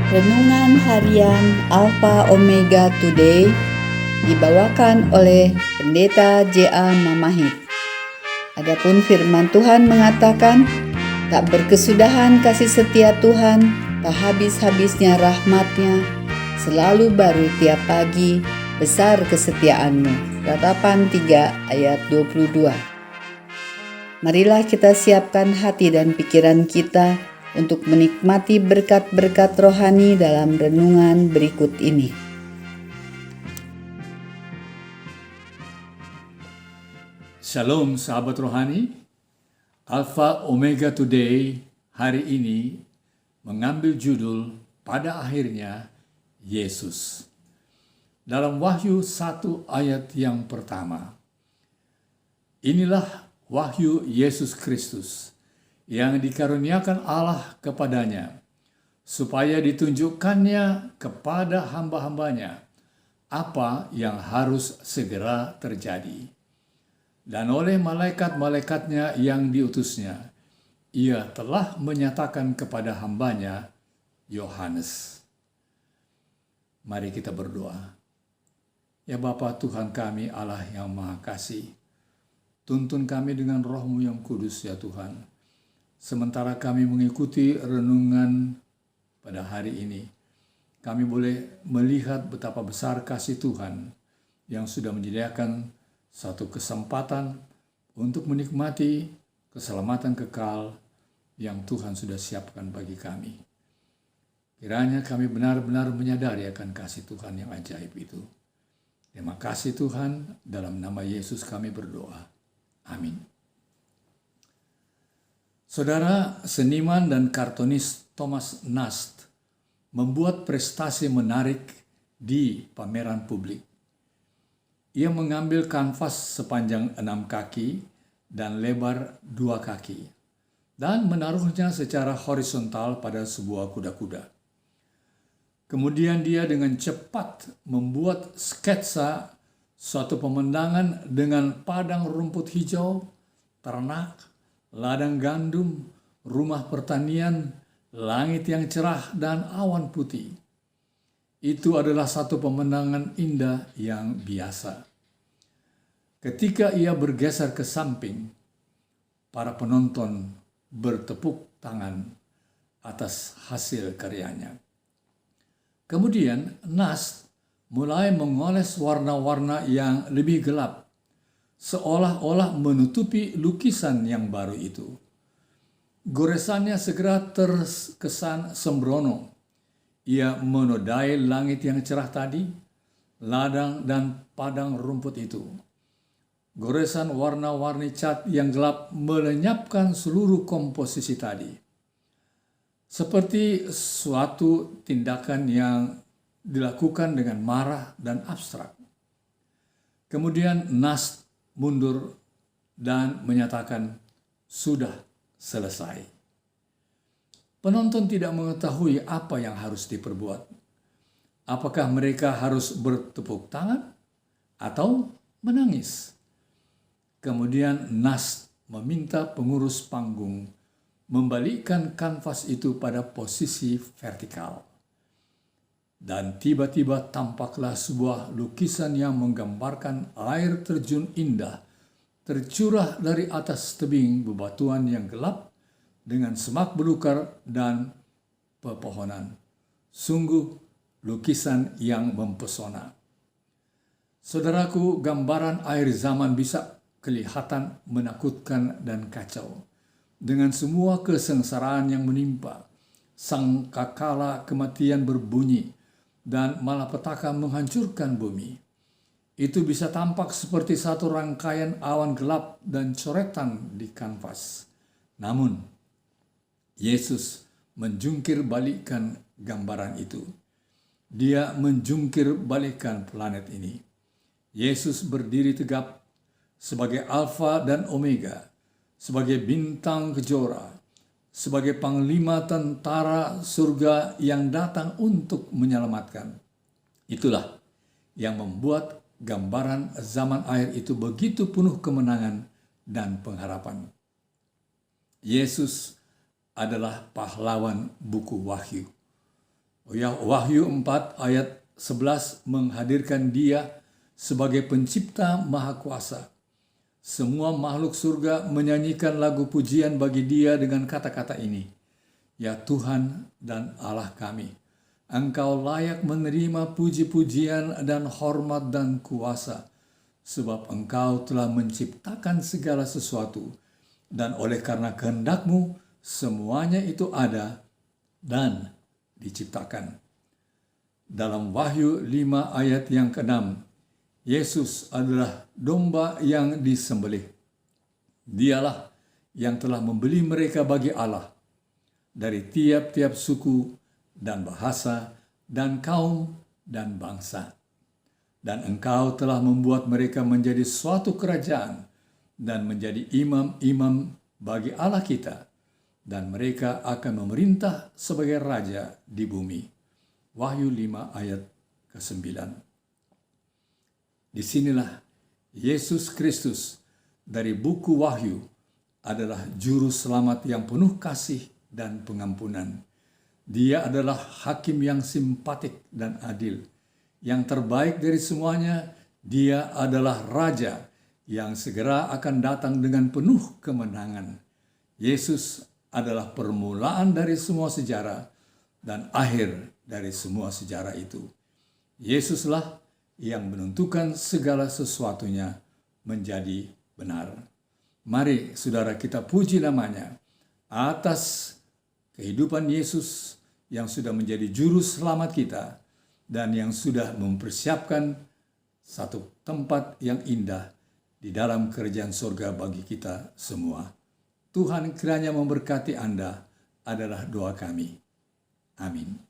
Renungan Harian Alpha Omega Today dibawakan oleh Pendeta J.A. Mamahit. Adapun firman Tuhan mengatakan, tak berkesudahan kasih setia Tuhan, tak habis-habisnya rahmat-Nya, selalu baru tiap pagi, besar kesetiaan-Mu. Ratapan 3 ayat 22. Marilah kita siapkan hati dan pikiran kita untuk menikmati berkat-berkat rohani dalam renungan berikut ini. Shalom sahabat rohani, Alpha Omega Today hari ini mengambil judul pada akhirnya Yesus. Dalam Wahyu 1 ayat yang pertama, inilah wahyu Yesus Kristus yang dikaruniakan Allah kepadanya, supaya ditunjukkannya kepada hamba-hambanya apa yang harus segera terjadi. Dan oleh malaikat-malaikatnya yang diutusnya, ia telah menyatakan kepada hambanya Yohanes. Mari kita berdoa. Ya Bapa Tuhan kami, Allah yang Maha Kasih, tuntun kami dengan Roh-Mu yang kudus ya Tuhan. Sementara kami mengikuti renungan pada hari ini, kami boleh melihat betapa besar kasih Tuhan yang sudah menyediakan satu kesempatan untuk menikmati keselamatan kekal yang Tuhan sudah siapkan bagi kami. Kiranya kami benar-benar menyadari akan kasih Tuhan yang ajaib itu. Terima kasih Tuhan, dalam nama Yesus kami berdoa. Amin. Saudara, seniman dan kartunis Thomas Nast membuat prestasi menarik di pameran publik. Ia mengambil kanvas sepanjang 6 kaki dan lebar 2 kaki dan menaruhnya secara horizontal pada sebuah kuda-kuda. Kemudian dia dengan cepat membuat sketsa suatu pemandangan dengan padang rumput hijau, ternak, ladang gandum, rumah pertanian, langit yang cerah, dan awan putih. Itu adalah satu pemandangan indah yang biasa. Ketika ia bergeser ke samping, para penonton bertepuk tangan atas hasil karyanya. Kemudian Nast mulai mengoles warna-warna yang lebih gelap, seolah-olah menutupi lukisan yang baru itu. Goresannya segera terkesan sembrono. Ia menodai langit yang cerah tadi, ladang dan padang rumput itu. Goresan warna-warni cat yang gelap melenyapkan seluruh komposisi tadi. Seperti suatu tindakan yang dilakukan dengan marah dan abstrak. Kemudian Nast mundur dan menyatakan, sudah selesai. Penonton tidak mengetahui apa yang harus diperbuat. Apakah mereka harus bertepuk tangan atau menangis? Kemudian Nast meminta pengurus panggung membalikkan kanvas itu pada posisi vertikal. Dan tiba-tiba tampaklah sebuah lukisan yang menggambarkan air terjun indah tercurah dari atas tebing bebatuan yang gelap dengan semak belukar dan pepohonan. Sungguh lukisan yang mempesona. Saudaraku, gambaran akhir zaman bisa kelihatan menakutkan dan kacau. Dengan semua kesengsaraan yang menimpa, sangkakala kematian berbunyi, dan malapetaka menghancurkan bumi. Itu bisa tampak seperti satu rangkaian awan gelap dan coretan di kanvas. Namun, Yesus menjungkir balikkan gambaran itu. Dia menjungkir balikkan planet ini. Yesus berdiri tegap sebagai Alfa dan Omega, sebagai bintang kejora, sebagai panglima tentara surga yang datang untuk menyelamatkan. Itulah yang membuat gambaran zaman akhir itu begitu penuh kemenangan dan pengharapan. Yesus adalah pahlawan buku Wahyu. Wahyu 4 ayat 11 menghadirkan Dia sebagai pencipta maha kuasa. Semua makhluk surga menyanyikan lagu pujian bagi Dia dengan kata-kata ini, "Ya Tuhan dan Allah kami, Engkau layak menerima puji-pujian dan hormat dan kuasa, sebab Engkau telah menciptakan segala sesuatu, dan oleh karena kehendak-Mu semuanya itu ada dan diciptakan." Dalam Wahyu 5 ayat yang ke-6, Yesus adalah domba yang disembelih. Dialah yang telah membeli mereka bagi Allah dari tiap-tiap suku dan bahasa dan kaum dan bangsa. Dan Engkau telah membuat mereka menjadi suatu kerajaan dan menjadi imam-imam bagi Allah kita, dan mereka akan memerintah sebagai raja di bumi. Wahyu 5 ayat ke-9. Disinilah Yesus Kristus dari buku Wahyu adalah juru selamat yang penuh kasih dan pengampunan. Dia adalah hakim yang simpatik dan adil. Yang terbaik dari semuanya, Dia adalah Raja yang segera akan datang dengan penuh kemenangan. Yesus adalah permulaan dari semua sejarah dan akhir dari semua sejarah itu. Yesuslah yang menentukan segala sesuatunya menjadi benar. Mari saudara kita puji namanya atas kehidupan Yesus yang sudah menjadi juru selamat kita dan yang sudah mempersiapkan satu tempat yang indah di dalam kerajaan surga bagi kita semua. Tuhan kiranya memberkati Anda adalah doa kami. Amin.